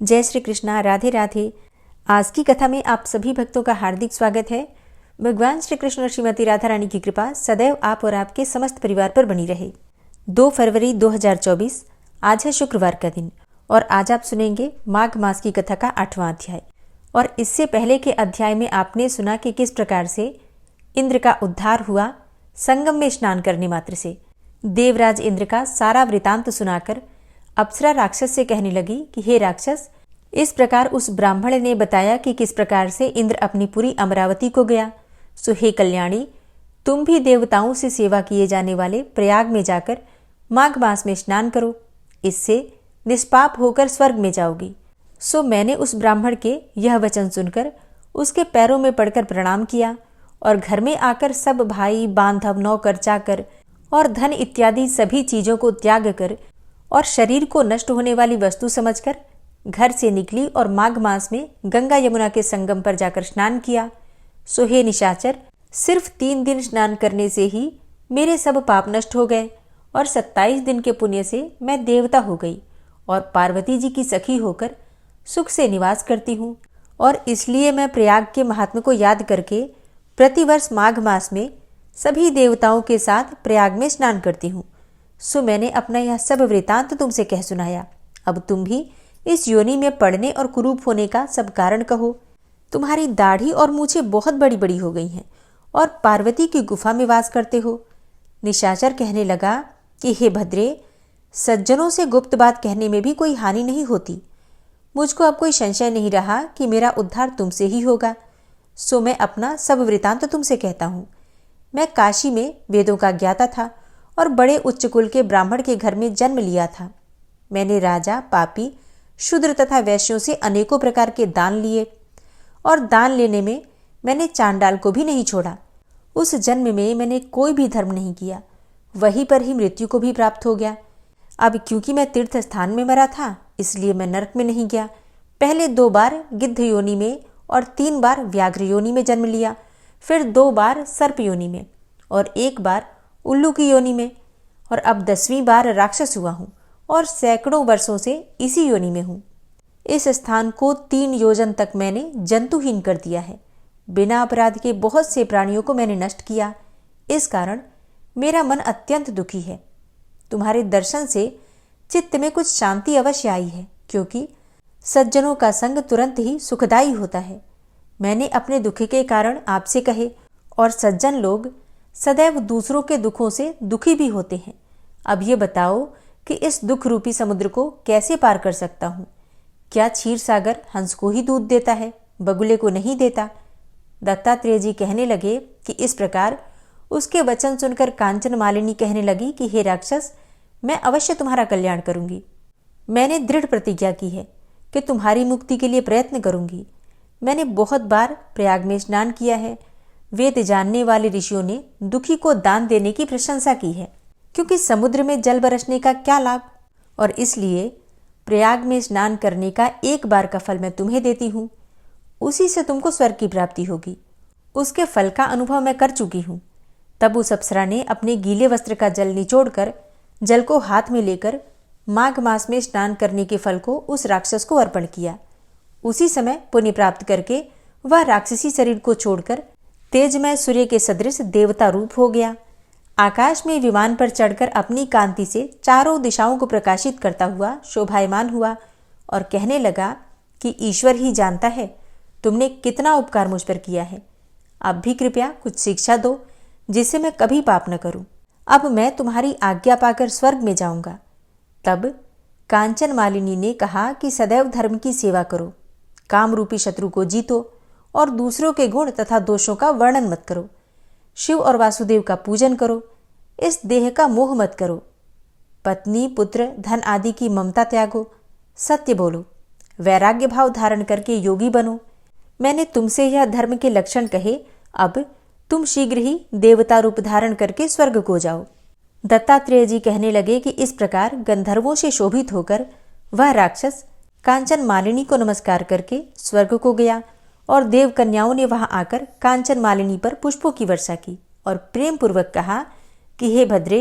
जय श्री कृष्णा, राधे राधे। आज की कथा में आप सभी भक्तों का हार्दिक स्वागत है। भगवान श्री कृष्ण और श्रीमती राधा रानी की कृपा सदैव आप और आपके समस्त परिवार पर बनी रहे। 2 फरवरी 2024 आज है शुक्रवार का दिन और आज आप सुनेंगे माघ मास की कथा का 8वां अध्याय। और इससे पहले के अध्याय में आपने सुना कि किस प्रकार से इंद्र का उद्धार हुआ संगम में स्नान करने मात्र से। देवराज इंद्र का सारा वृतांत सुनाकर अप्सरा राक्षस से कहने लगी कि हे राक्षस, इस प्रकार उस ब्राह्मण ने बताया कि किस प्रकार से इंद्र अपनी पूरी अमरावती को गया। सो हे कल्याणी, तुम भी देवताओं से सेवा किए जाने वाले प्रयाग में जाकर माघ मास में स्नान करो, इससे निष्पाप होकर स्वर्ग में जाओगी। सो मैंने उस ब्राह्मण के यह वचन सुनकर उसके पैरों में पड़कर प्रणाम किया और घर में आकर सब भाई बांधव नौकर चाकर और धन इत्यादि सभी चीजों को त्याग कर और शरीर को नष्ट होने वाली वस्तु समझकर घर से निकली और माघ मास में गंगा यमुना के संगम पर जाकर स्नान किया। सो हे निशाचर, सिर्फ 3 दिन स्नान करने से ही मेरे सब पाप नष्ट हो गए और 27 दिन के पुण्य से मैं देवता हो गई और पार्वती जी की सखी होकर सुख से निवास करती हूँ। और इसलिए मैं प्रयाग के महात्म्य को याद करके प्रतिवर्ष माघ मास में सभी देवताओं के साथ प्रयाग में स्नान करती हूँ। सो मैंने अपना यह सब वृतांत तुमसे कह सुनाया। अब तुम भी इस योनि में पड़ने और कुरूप होने का सब कारण कहो। तुम्हारी दाढ़ी और मूछें बहुत बड़ी बड़ी हो गई हैं और पार्वती की गुफा में वास करते हो। निशाचर कहने लगा कि हे भद्रे, सज्जनों से गुप्त बात कहने में भी कोई हानि नहीं होती। मुझको अब कोई संशय नहीं रहा कि मेरा उद्धार तुमसे ही होगा। सो मैं अपना सब वृतांत तुमसे कहता हूँ। मैं काशी में वेदों का ज्ञाता था और बड़े उच्च कुल के ब्राह्मण के घर में जन्म लिया था। मैंने राजा, पापी, शूद्र तथा वैश्यों से अनेकों प्रकार के दान लिए और दान लेने में मैंने चांडाल को भी नहीं छोड़ा। उस जन्म में मैंने कोई भी धर्म नहीं किया, वहीं पर ही मृत्यु को भी प्राप्त हो गया। अब क्योंकि मैं तीर्थ स्थान में मरा था, इसलिए मैं नरक में नहीं गया। पहले 2 बार गिद्ध योनि में और 3 बार व्याघ्र योनि में जन्म लिया, फिर 2 बार सर्प योनि में और 1 बार उल्लू की योनि में, और अब 10वीं बार राक्षस हुआ हूँ और सैकड़ों वर्षों से इसी योनि में हूँ। इस स्थान को 3 योजन तक मैंने जंतुहीन कर दिया है। बिना अपराध के बहुत से प्राणियों को मैंने नष्ट किया। इस कारण मेरा मन अत्यंत दुखी है। तुम्हारे दर्शन से चित्त में कुछ शांति अवश्य आई है, क्योंकि सज्जनों का संग तुरंत ही सुखदायी होता है। मैंने अपने दुख के कारण आपसे कहे, और सज्जन लोग सदैव दूसरों के दुखों से दुखी भी होते हैं। अब ये बताओ कि इस दुख रूपी समुद्र को कैसे पार कर सकता हूँ? क्या क्षीर सागर हंस को ही दूध देता है, बगुले को नहीं देता? दत्तात्रेय जी कहने लगे कि इस प्रकार उसके वचन सुनकर कांचन मालिनी कहने लगी कि हे राक्षस, मैं अवश्य तुम्हारा कल्याण करूंगी। मैंने दृढ़ प्रतिज्ञा की है कि तुम्हारी मुक्ति के लिए प्रयत्न करूंगी। मैंने बहुत बार प्रयाग में स्नान किया है। वेद जानने वाले ऋषियों ने दुखी को दान देने की प्रशंसा की है, क्योंकि समुद्र में जल बरसने का क्या लाभ। और इसलिए प्रयाग में स्नान करने का 1 बार का फल मैं तुम्हें देती हूँ। उसी से तुमको स्वर्ग की प्राप्ति होगी। उसके फल का अनुभव मैं कर चुकी हूँ। तब उस अप्सरा ने अपने गीले वस्त्र का जल निचोड़कर जल को हाथ में लेकर माघ मास में स्नान करने के फल को उस राक्षस को अर्पण किया। उसी समय पुण्य प्राप्त करके वह राक्षसी शरीर को छोड़कर तेजमय सूर्य के सदृश देवता रूप हो गया। आकाश में विमान पर चढ़कर अपनी कांति से चारों दिशाओं को प्रकाशित करता हुआ शोभायमान हुआ और कहने लगा कि ईश्वर ही जानता है तुमने कितना उपकार मुझ पर किया है। अब भी कृपया कुछ शिक्षा दो, जिससे मैं कभी पाप न करूं। अब मैं तुम्हारी आज्ञा पाकर स्वर्ग में जाऊंगा। तब कांचन मालिनी ने कहा कि सदैव धर्म की सेवा करो, काम रूपी शत्रु को जीतो और दूसरों के गुण तथा दोषों का वर्णन मत करो। शिव और वासुदेव का पूजन करो, इस देह का मोह मत करो। पत्नी, पुत्र, धन आदि की ममता त्यागो, सत्य बोलो, वैराग्य भाव धारण करके योगी बनो। मैंने तुमसे यह धर्म के लक्षण कहे, अब तुम शीघ्र ही देवता रूप धारण करके स्वर्ग को जाओ। दत्तात्रेय जी कहने लगे कि इस प्रकार गंधर्वों से शोभित होकर वह राक्षस कांचन मालिनी को नमस्कार करके स्वर्ग को गया और देव कन्याओं ने वहां आकर कांचन मालिनी पर पुष्पों की वर्षा की और प्रेम पूर्वक कहा कि हे भद्रे,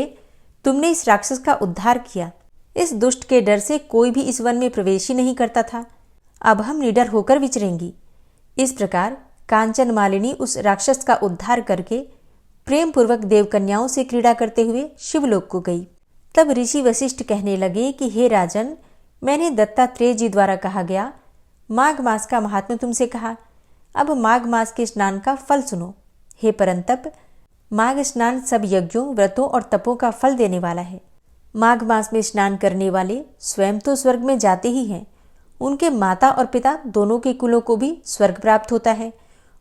तुमने इस राक्षस का उद्धार किया। इस दुष्ट के डर से कोई भी इस वन में प्रवेश ही नहीं करता था। अब हम निडर होकर विचरेंगी। इस प्रकार कांचन मालिनी उस राक्षस का उद्धार करके प्रेम पूर्वक देवकन्याओं से क्रीड़ा करते हुए शिवलोक को गई। तब ऋषि वशिष्ठ कहने लगे कि हे राजन, मैंने दत्तात्रेय जी द्वारा कहा गया माघ मास का महात्म्य तुमसे कहा। अब माघ मास के स्नान का फल सुनो। हे परंतप, माघ स्नान सब यज्ञों, व्रतों और तपों का फल देने वाला है। माघ मास में स्नान करने वाले स्वयं तो स्वर्ग में जाते ही हैं, उनके माता और पिता दोनों के कुलों को भी स्वर्ग प्राप्त होता है।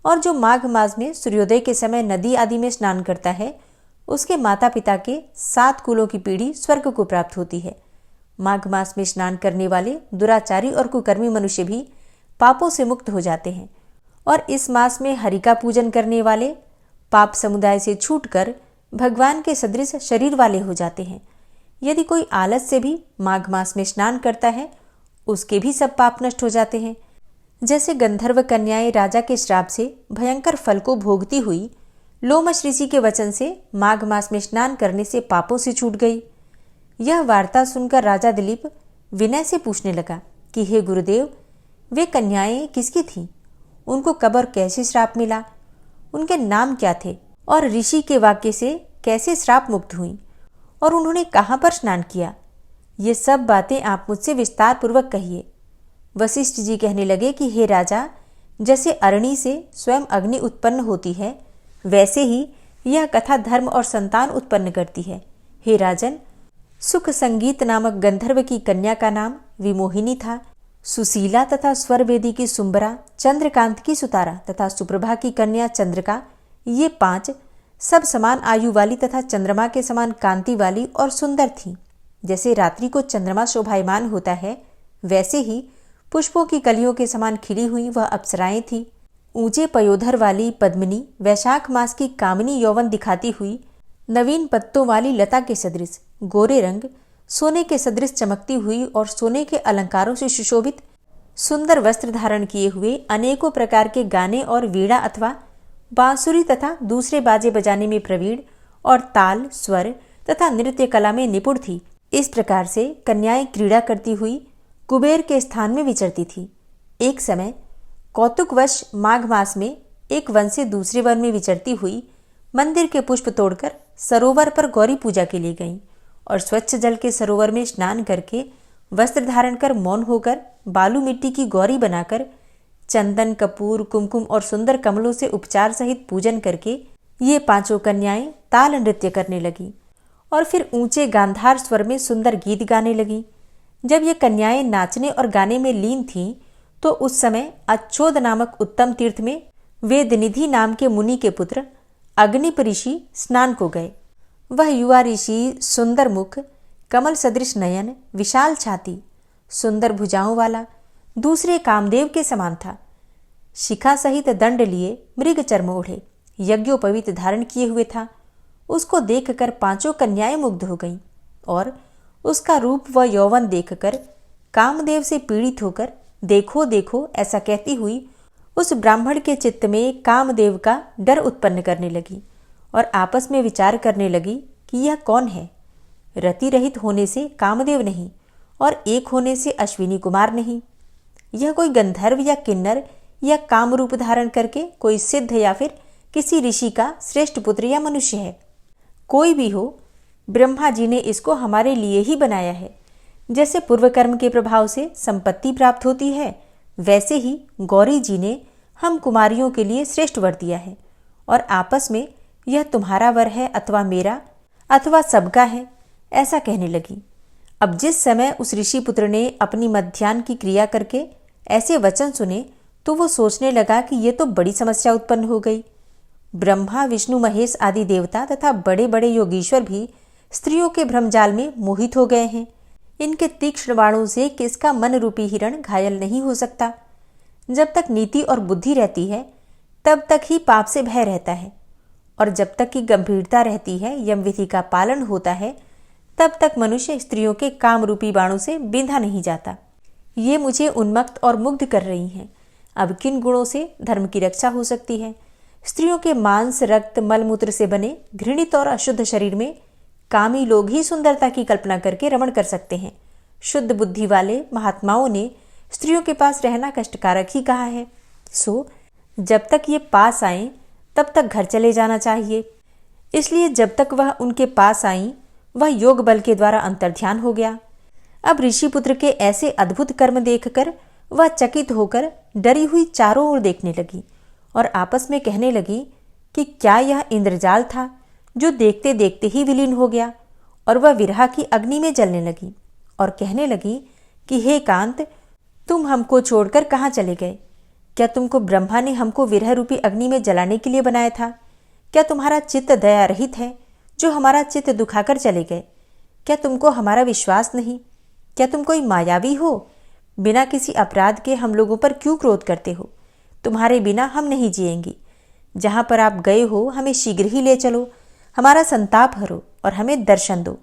और जो माघ मास में सूर्योदय के समय नदी आदि में स्नान करता है, उसके माता पिता के 7 कुलों की पीढ़ी स्वर्ग को प्राप्त होती है। माघ मास में स्नान करने वाले दुराचारी और कुकर्मी मनुष्य भी पापों से मुक्त हो जाते हैं। और इस मास में हरि का पूजन करने वाले पाप समुदाय से छूटकर भगवान के सदृश शरीर वाले हो जाते हैं। यदि कोई आलस से भी माघ मास में स्नान करता है, उसके भी सब पाप नष्ट हो जाते हैं। जैसे गंधर्व कन्याएं राजा के श्राप से भयंकर फल को भोगती हुई लोमश ऋषि के वचन से माघ मास में स्नान करने से पापों से छूट गई। यह वार्ता सुनकर राजा दिलीप विनय से पूछने लगा कि हे गुरुदेव, वे कन्याएं किसकी थीं? उनको कब और कैसे श्राप मिला? उनके नाम क्या थे? और ऋषि के वाक्य से कैसे श्राप मुक्त हुई? और उन्होंने कहाँ पर स्नान किया? ये सब बातें आप मुझसे विस्तार पूर्वक कहिए। वशिष्ठ जी कहने लगे कि हे राजा, जैसे अरणी से स्वयं अग्नि उत्पन्न होती है, वैसे ही यह कथा धर्म और संतान उत्पन्न करती है। हे राजन, सुख संगीत नामक गंधर्व की कन्या का नाम विमोहिनी था। सुशीला तथा स्वरवेदी की सुंबरा, चंद्रकांत की सुतारा तथा सुप्रभा की कन्या चंद्रिका, ये 5 सब समान आयु वाली तथा चंद्रमा के समान कांति वाली और सुंदर थीं। जैसे रात्रि को चंद्रमा शोभायमान होता है, वैसे ही पुष्पों की कलियों के समान खिली हुई वह अप्सराएं थीं। ऊंचे पयोधर वाली पद्मिनी वैशाख मास की कामिनी यौवन दिखाती हुई नवीन पत्तों वाली लता के सदृश गोरे रंग, सोने के सदृश चमकती हुई और सोने के अलंकारों से सुशोभित सुंदर वस्त्र धारण किए हुए अनेकों प्रकार के गाने और वीणा अथवा बांसुरी तथा दूसरे बाजे बजाने में प्रवीण और ताल, स्वर तथा नृत्य कला में निपुण थी। इस प्रकार से कन्याएं क्रीड़ा करती हुई कुबेर के स्थान में विचरती थी। एक समय कौतुकवश माघ मास में एक वन से दूसरे वन में विचरती हुई मंदिर के पुष्प तोड़कर सरोवर पर गौरी पूजा के लिए गईं और स्वच्छ जल के सरोवर में स्नान करके वस्त्र धारण कर मौन होकर बालू मिट्टी की गौरी बनाकर चंदन, कपूर, कुमकुम और सुंदर कमलों से उपचार सहित पूजन करके ये 5 कन्याएं ताल नृत्य करने लगी और फिर ऊंचे गांधार स्वर में सुंदर गीत गाने लगी। जब ये कन्याएं नाचने और गाने में लीन थीं, तो उस समय अच्छोद नामक उत्तम तीर्थ में वेदनिधि नाम के मुनि के पुत्र अग्निप ऋषि स्नान को गए। वह युवा ऋषि सुंदर मुख, कमल सदृश नयन, विशाल छाती, सुंदर भुजाओं वाला, दूसरे कामदेव के समान था। शिखा सहित दंड लिए मृग चर्म ओढ़े, यज्ञोपवीत धारण किए हुए था। उसको देखकर 5 कन्याएं मुग्ध हो गईं और उसका रूप व यौवन देखकर कामदेव से पीड़ित होकर देखो देखो ऐसा कहती हुई उस ब्राह्मण के चित्त में कामदेव का डर उत्पन्न करने लगी और आपस में विचार करने लगी कि यह कौन है। रति रहित होने से कामदेव नहीं और एक होने से अश्विनी कुमार नहीं। यह कोई गंधर्व या किन्नर या काम रूप धारण करके कोई सिद्ध या फिर किसी ऋषि का श्रेष्ठ पुत्र या मनुष्य है। कोई भी हो, ब्रह्मा जी ने इसको हमारे लिए ही बनाया है। जैसे पूर्व कर्म के प्रभाव से संपत्ति प्राप्त होती है, वैसे ही गौरी जी ने हम कुमारियों के लिए श्रेष्ठ वर दिया है और आपस में यह तुम्हारा वर है अथवा मेरा अथवा सबका है, ऐसा कहने लगी। अब जिस समय उस ऋषि पुत्र ने अपनी मध्याह्न की क्रिया करके ऐसे वचन सुने, तो वो सोचने लगा कि ये तो बड़ी समस्या उत्पन्न हो गई। ब्रह्मा, विष्णु, महेश आदि देवता तथा बड़े बड़े योगीश्वर भी स्त्रियों के भ्रमजाल में मोहित हो गए हैं। इनके तीक्ष्ण बाणों से किसका मन रूपी हिरण घायल नहीं हो सकता। जब तक नीति और बुद्धि रहती है, तब तक ही पाप से भय रहता है, और जब तक की गंभीरता रहती है, यम विधि का पालन होता है, तब तक मनुष्य स्त्रियों के काम रूपी बाणों से बिंधा नहीं जाता। ये मुझे उन्मत्त और मुग्ध कर रही हैं। अब किन गुणों से धर्म की रक्षा हो सकती है? स्त्रियों के मांस, रक्त, मलमूत्र से बने घृणित और अशुद्ध शरीर में कामी लोग ही सुंदरता की कल्पना करके रमण कर सकते हैं। शुद्ध बुद्धि वाले महात्माओं ने स्त्रियों के पास रहना कष्टकारक ही कहा है। सो जब तक ये पास आए तब तक घर चले जाना चाहिए। इसलिए जब तक वह उनके पास आई, वह योग बल के द्वारा अंतर्ध्यान हो गया। अब ऋषिपुत्र के ऐसे अद्भुत कर्म देखकर वह चकित होकर डरी हुई चारों ओर देखने लगी और आपस में कहने लगी कि क्या यह इंद्रजाल था जो देखते देखते ही विलीन हो गया। और वह विरह की अग्नि में जलने लगी और कहने लगी कि हे कांत, तुम हमको छोड़कर कहाँ चले गए? क्या तुमको ब्रह्मा ने हमको विरह रूपी अग्नि में जलाने के लिए बनाया था? क्या तुम्हारा चित्त दया रहित है जो हमारा चित्त दुखाकर चले गए? क्या तुमको हमारा विश्वास नहीं? क्या तुम कोई मायावी हो? बिना किसी अपराध के हम लोगों पर क्यों क्रोध करते हो? तुम्हारे बिना हम नहीं जिएंगी। जहाँ पर आप गए हो हमें शीघ्र ही ले चलो, हमारा संताप हरो और हमें दर्शन दो।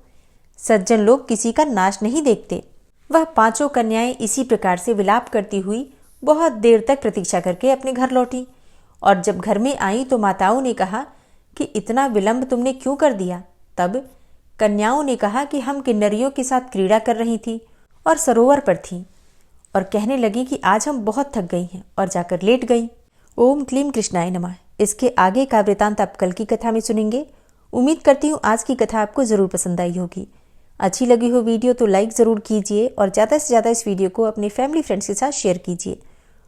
सज्जन लोग किसी का नाश नहीं देखते। वह पांचों कन्याएं इसी प्रकार से विलाप करती हुई बहुत देर तक प्रतीक्षा करके अपने घर लौटी और जब घर में आई तो माताओं ने कहा कि इतना विलंब तुमने क्यों कर दिया? तब कन्याओं ने कहा कि हम किन्नरियों के साथ क्रीड़ा कर रही थी और सरोवर पर थीं और कहने लगी कि आज हम बहुत थक गई हैं और जाकर लेट गई। ओम क्लीम कृष्णाय नमः। इसके आगे का वृतांत आप कल की कथा में सुनेंगे। उम्मीद करती हूँ आज की कथा आपको ज़रूर पसंद आई होगी। अच्छी लगी हो वीडियो तो लाइक ज़रूर कीजिए और ज़्यादा से ज़्यादा इस वीडियो को अपने फैमिली फ्रेंड्स के साथ शेयर कीजिए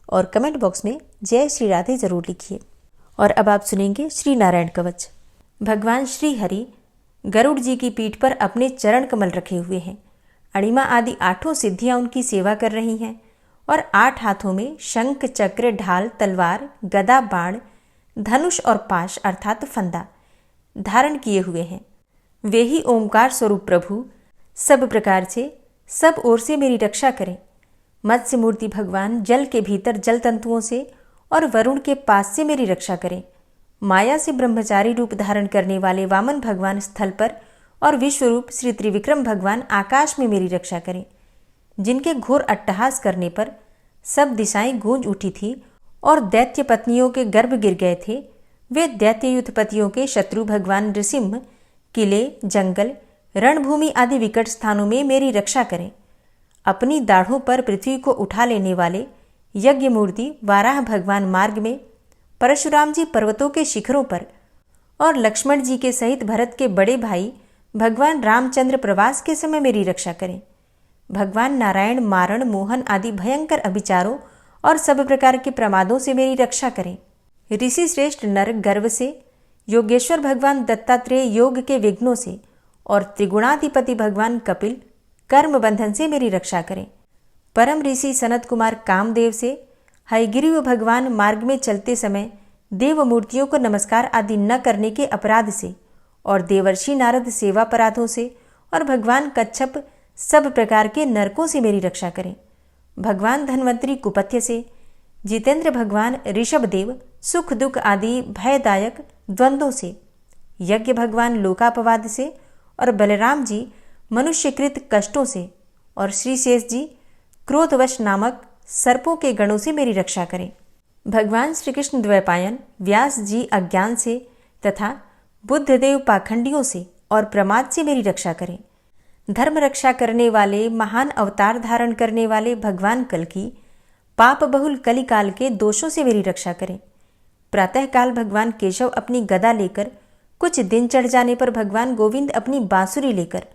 और कमेंट बॉक्स में जय श्री राधे ज़रूर लिखिए। और अब आप सुनेंगे श्री नारायण कवच। भगवान श्री हरि गरुड़ जी की पीठ पर अपने चरण कमल रखे हुए हैं। अणिमा आदि 8 सिद्धियां उनकी सेवा कर रही हैं और 8 हाथों में शंख, चक्र, ढाल, तलवार, गदा, बाण, धनुष और पाश अर्थात फंदा धारण किए हुए हैं। वे ही ओमकार स्वरूप प्रभु सब प्रकार से सब ओर से मेरी रक्षा करें। मत्स्य मूर्ति भगवान जल के भीतर जल तंतुओं से और वरुण के पास से मेरी रक्षा करें। माया से ब्रह्मचारी रूप धारण करने वाले वामन भगवान स्थल पर और विश्वरूप श्री त्रिविक्रम भगवान आकाश में मेरी रक्षा करें। जिनके घोर अट्टहास करने पर सब दिशाएं गूंज उठी थी और दैत्य पत्नियों के गर्भ गिर गए थे, वे दैत्ययुत पतियों के शत्रु भगवान नृसिंह किले, जंगल, रणभूमि आदि विकट स्थानों में मेरी रक्षा करें। अपनी दाढ़ों पर पृथ्वी को उठा लेने वाले यज्ञ मूर्ति वाराह भगवान मार्ग में, परशुराम जी पर्वतों के शिखरों पर और लक्ष्मण जी के सहित भरत के बड़े भाई भगवान रामचंद्र प्रवास के समय मेरी रक्षा करें। भगवान नारायण मारण, मोहन आदि भयंकर अभिचारों और सब प्रकार के प्रमादों से मेरी रक्षा करें। ऋषि श्रेष्ठ नर गर्व से, योगेश्वर भगवान दत्तात्रेय योग के विघ्नों से और त्रिगुणाधिपति भगवान कपिल कर्म बंधन से मेरी रक्षा करें। परम ऋषि सनत कुमार कामदेव से, हयग्रीव भगवान मार्ग में चलते समय देव मूर्तियों को नमस्कार आदि न करने के अपराध से और देवर्षि नारद सेवा अपराधों से और भगवान कच्छप सब प्रकार के नरकों से मेरी रक्षा करें। भगवान धन्वंतरी कुपथ्य से, जितेंद्र भगवान ऋषभदेव सुख दुख आदि भयदायक द्वंद्वों से, यज्ञ भगवान लोकापवाद से और बलराम जी मनुष्यकृत कष्टों से और श्री शेष जी क्रोधवश नामक सर्पों के गणों से मेरी रक्षा करें। भगवान श्री कृष्ण द्वैपायन व्यास जी अज्ञान से तथा बुद्धदेव पाखंडियों से और प्रमाद से मेरी रक्षा करें। धर्म रक्षा करने वाले महान अवतार धारण करने वाले भगवान कल्कि पाप बहुल कलिकाल के दोषों से मेरी रक्षा करें। प्रातःकाल भगवान केशव अपनी गदा लेकर, कुछ दिन चढ़ जाने पर भगवान गोविंद अपनी बांसुरी लेकर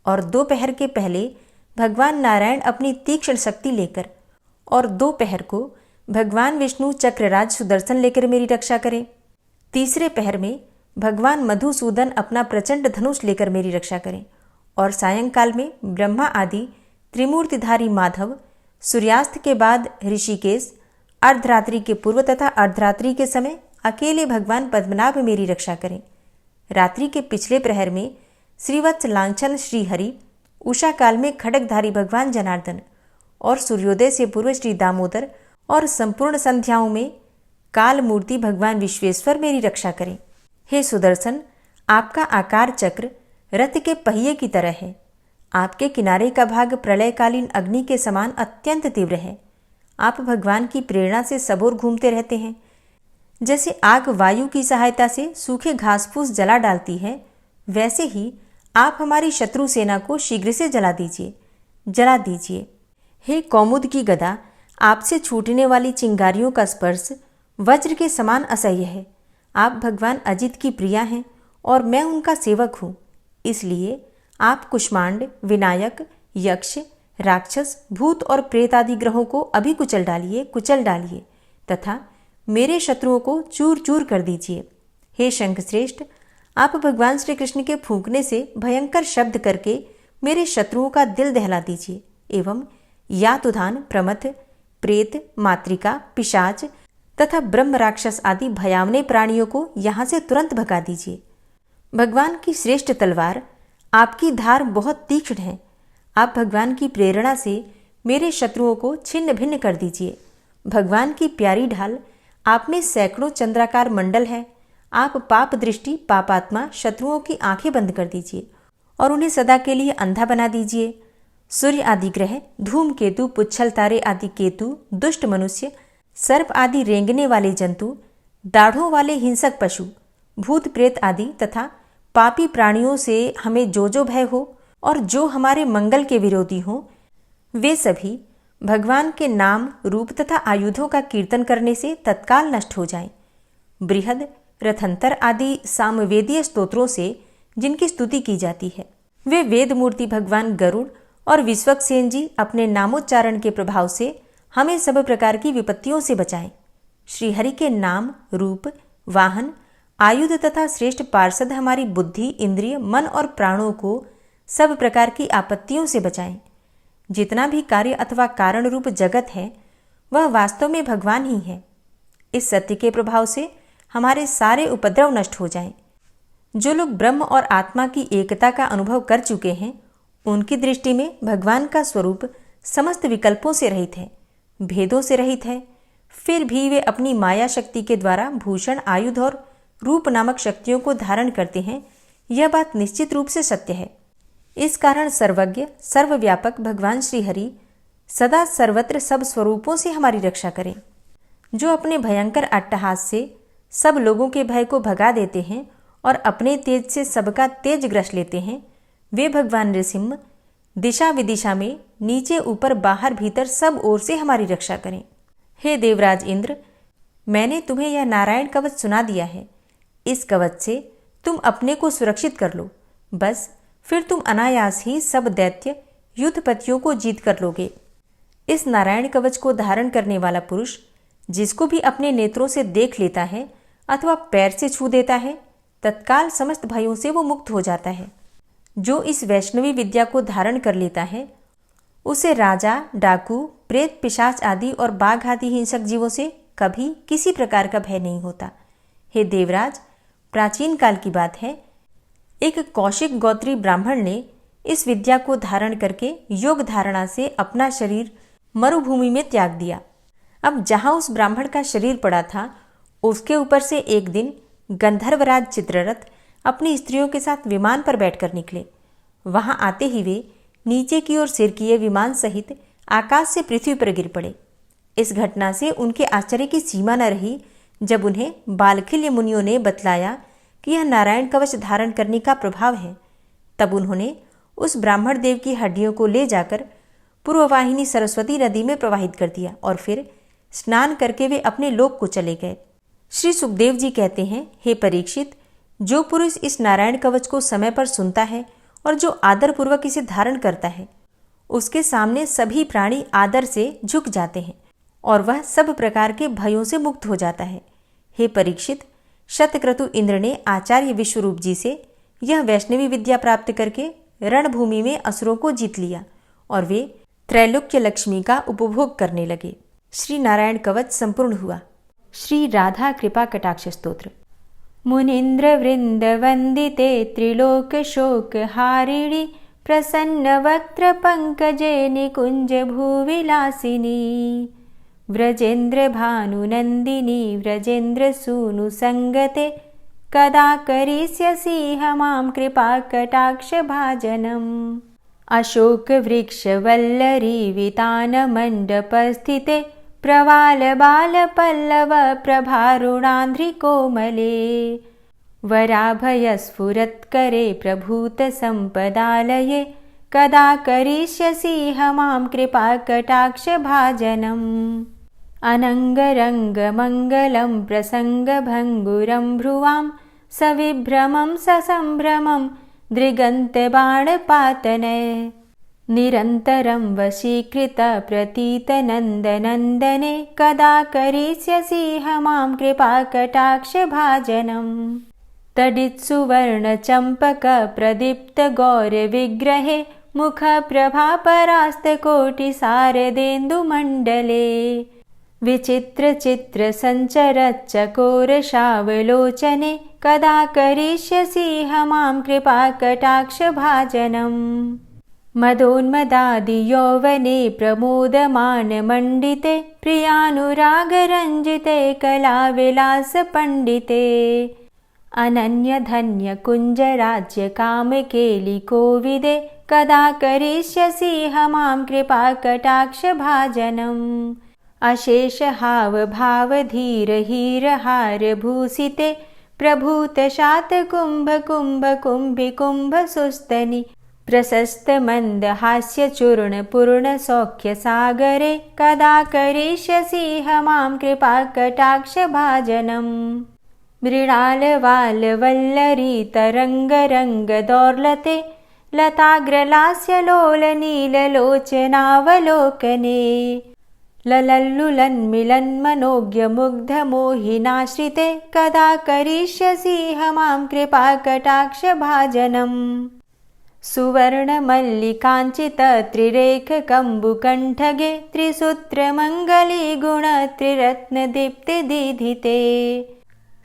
और दोपहर के पहले भगवान नारायण अपनी तीक्ष्ण शक्ति लेकर और दोपहर को भगवान विष्णु चक्रराज सुदर्शन लेकर मेरी रक्षा करें। तीसरे पहर में भगवान मधुसूदन अपना प्रचंड धनुष लेकर मेरी रक्षा करें और सायंकाल में ब्रह्मा आदि त्रिमूर्तिधारी माधव, सूर्यास्त के बाद ऋषिकेश, अर्धरात्रि के पूर्व तथा अर्धरात्रि के समय अकेले भगवान पद्मनाभ मेरी रक्षा करें। रात्रि के पिछले प्रहर में श्रीवत्स लांछन श्रीहरि, उषा काल में खड्गधारी भगवान जनार्दन और सूर्योदय से पूर्व श्री दामोदर और संपूर्ण संध्याओं में काल मूर्ति भगवान विश्वेश्वर मेरी रक्षा करें। हे सुदर्शन, आपका आकार चक्र रथ के पहिए की तरह है। आपके किनारे का भाग प्रलयकालीन अग्नि के समान अत्यंत तीव्र है। आप भगवान की प्रेरणा से सबोर घूमते रहते हैं। जैसे आग वायु की सहायता से सूखे घास फूस जला डालती है, वैसे ही आप हमारी शत्रु सेना को शीघ्र से जला दीजिए। हे कौमुद की गदा आपसे छूटने वाली चिंगारियों का स्पर्श वज्र के समान असह्य है। आप भगवान अजित की प्रिया हैं और मैं उनका सेवक हूँ। इसलिए आप कुष्मांड, विनायक, यक्ष, राक्षस, भूत और प्रेत आदि ग्रहों को अभी कुचल डालिए तथा मेरे शत्रुओं को चूर चूर कर दीजिए। हे शंखश्रेष्ठ, आप भगवान श्री कृष्ण के फूंकने से भयंकर शब्द करके मेरे शत्रुओं का दिल दहला दीजिए एवं यातुधान, प्रमथ, प्रेत, मातृका, पिशाच तथा ब्रह्म राक्षस आदि भयावने प्राणियों को यहाँ से तुरंत भगा दीजिए। भगवान की श्रेष्ठ तलवार, आपकी धार बहुत तीक्ष्ण है। आप भगवान की प्रेरणा से मेरे शत्रुओं को छिन्न भिन्न कर दीजिए। भगवान की प्यारी ढाल, आप में सैकड़ों चंद्राकार मंडल है। आप पाप दृष्टि, पापात्मा शत्रुओं की आंखें बंद कर दीजिए और उन्हें सदा के लिए अंधा बना दीजिए। सूर्य आदि ग्रह, धूमकेतु, पुच्छल तारे आदि केतु, दुष्ट मनुष्य, सर्प आदि रेंगने वाले जंतु, दाढ़ों वाले हिंसक पशु, भूत प्रेत आदि तथा पापी प्राणियों से हमें जो भय हो और जो हमारे मंगल के विरोधी हों, वे सभी भगवान के नाम, रूप तथा आयुधों का कीर्तन करने से तत्काल नष्ट हो जाएं। बृहद, रथंतर आदि सामवेदीय स्तोत्रों से जिनकी स्तुति की जाती है, वे वेद मूर्ति भगवान गरुड़ और विश्वक्सेन जी अपने नामोच्चारण के प्रभाव से हमें सब प्रकार की विपत्तियों से बचाएं। श्रीहरि के नाम, रूप, वाहन, आयुध तथा श्रेष्ठ पार्षद हमारी बुद्धि, इंद्रिय, मन और प्राणों को सब प्रकार की आपत्तियों से बचाएं। जितना भी कार्य अथवा कारण रूप जगत है वह वास्तव में भगवान ही है। इस सत्य के प्रभाव से हमारे सारे उपद्रव नष्ट हो जाएं। जो लोग ब्रह्म और आत्मा की एकता का अनुभव कर चुके हैं, उनकी दृष्टि में भगवान का स्वरूप समस्त विकल्पों से रहित है, भेदों से रहित है। फिर भी वे अपनी माया शक्ति के द्वारा भूषण, आयुध और रूप नामक शक्तियों को धारण करते हैं। यह बात निश्चित रूप से सत्य है। इस कारण सर्वज्ञ, सर्वव्यापक भगवान श्रीहरि सदा सर्वत्र सब स्वरूपों से हमारी रक्षा करें। जो अपने भयंकर अट्टहास से सब लोगों के भय को भगा देते हैं और अपने तेज से सबका तेज ग्रस लेते हैं, वे भगवान नृसिंह दिशा विदिशा में, नीचे ऊपर, बाहर भीतर सब ओर से हमारी रक्षा करें। हे देवराज इंद्र, मैंने तुम्हें यह नारायण कवच सुना दिया है। इस कवच से तुम अपने को सुरक्षित कर लो। बस फिर तुम अनायास ही सब दैत्य युद्धपतियों को जीत कर लोगे। इस नारायण कवच को धारण करने वाला पुरुष जिसको भी अपने नेत्रों से देख लेता है अथवा पैर से छू देता है, तत्काल समस्त भयों से वो मुक्त हो जाता है। जो इस वैष्णवी विद्या को धारण कर लेता है, उसे राजा, डाकू, प्रेत, पिशाच आदि और बाघ आदि हिंसक जीवों से कभी किसी प्रकार का भय नहीं होता। हे देवराज, प्राचीन काल की बात है, एक कौशिक गोत्री ब्राह्मण ने इस विद्या को धारण करके योग धारणा से अपना शरीर मरुभूमि में त्याग दिया। अब जहां उस ब्राह्मण का शरीर पड़ा था, उसके ऊपर से एक दिन गंधर्वराज चित्ररथ अपनी स्त्रियों के साथ विमान पर बैठकर निकले। वहां आते ही वे नीचे की ओर सिर किए विमान सहित आकाश से पृथ्वी पर गिर पड़े। इस घटना से उनके आश्चर्य की सीमा न रही जब उन्हें बालखिल्य मुनियों ने बतलाया कि यह नारायण कवच धारण करने का प्रभाव है। तब उन्होंने उस ब्राह्मण देव की हड्डियों को ले जाकर पूर्ववाहिनी सरस्वती नदी में प्रवाहित कर दिया और फिर स्नान करके वे अपने लोक को चले गए। श्री सुखदेव जी कहते हैं, हे परीक्षित, जो पुरुष इस नारायण कवच को समय पर सुनता है और जो आदर पूर्वक इसे धारण करता है, उसके सामने सभी प्राणी आदर से झुक जाते हैं और वह सब प्रकार के भयों से मुक्त हो जाता है। हे परीक्षित, शतक्रतु इंद्र ने आचार्य विश्वरूप जी से यह वैष्णवी विद्या प्राप्त करके रणभूमि में असुरों को जीत लिया और वे त्रैलोक्य लक्ष्मी का उपभोग करने लगे। श्री नारायण कवच संपूर्ण हुआ। श्री राधा कृपा कटाक्ष स्तोत्र। मुनीन्द्र वृंद वंदिते त्रिलोक शोक हारिणी प्रसन्न वक्त्र पंकजे निकुंज भूविलासिनी व्रजेन्द्र भानुनंदिनी व्रजेन्द्र सूनु संगते कदा करिष्यसि हमां कृपा कटाक्ष भाजनम्। अशोक वृक्ष वल्लरी वितान मंडपस्थिते प्रवाल बाल पल्लव प्रभारुणांध्रि कोमले वराभय स्फुरत्करे प्रभूत संपदालये कदा करिष्यसि मां कृपाकटाक्षभाजनम्। अनङ्गरङ्गमङ्गलं प्रसङ्गभङ्गुरं भ्रुवां सविभ्रमं ससम्भ्रमं दृगन्तबाणपातने। निरन्तरं वशीकृतप्रतीतनन्दनन्दने कदा करिष्यसि मां कृपाकटाक्षभाजनम्। तडित्सुवर्णचम्पकप्रदीप्तगौरविग्रहे मुखप्रभापरास्तकोटिशारदेन्दुमण्डले। विचित्रचित्रसञ्चरच्चकोरशावलोचने कदा करिष्यसि मां कृपाकटाक्षभाजनम्। मदोन्मदादियौवने प्रमोदमानमण्डिते प्रियानुरागरञ्जिते कलाविलासपण्डिते। अनन्यधन्यकुञ्जराज्यकामकेलिकोविदे कदा करिष्यसि मां कृपाकटाक्षभाजनम्। अशेषहावभावधीरहीरहारभूषिते प्रभूतशातकुम्भकुम्भकुम्भिकुम्भसुस्तनि प्रशस्तमन्दहास्यचूर्णपूर्णसौख्यसागरे कदा करिष्यसि मां कृपाकटाक्षभाजनम्। मृणालवालवल्लरीतरङ्गरङ्गदौर्लते लताग्रलास्यलोलनीललोचनावलोकने। ललल्लुलन्मिलन्मनोज्ञमुग्धमोहिनाश्रिते कदा करिष्यसि मां कृपाकटाक्षभाजनम्। सुवर्णमल्लिकाञ्चितत्रिरेखकम्बुकण्ठगे त्रिसूत्रमङ्गलीगुणत्रिरत्नदीप्तिदीधिते।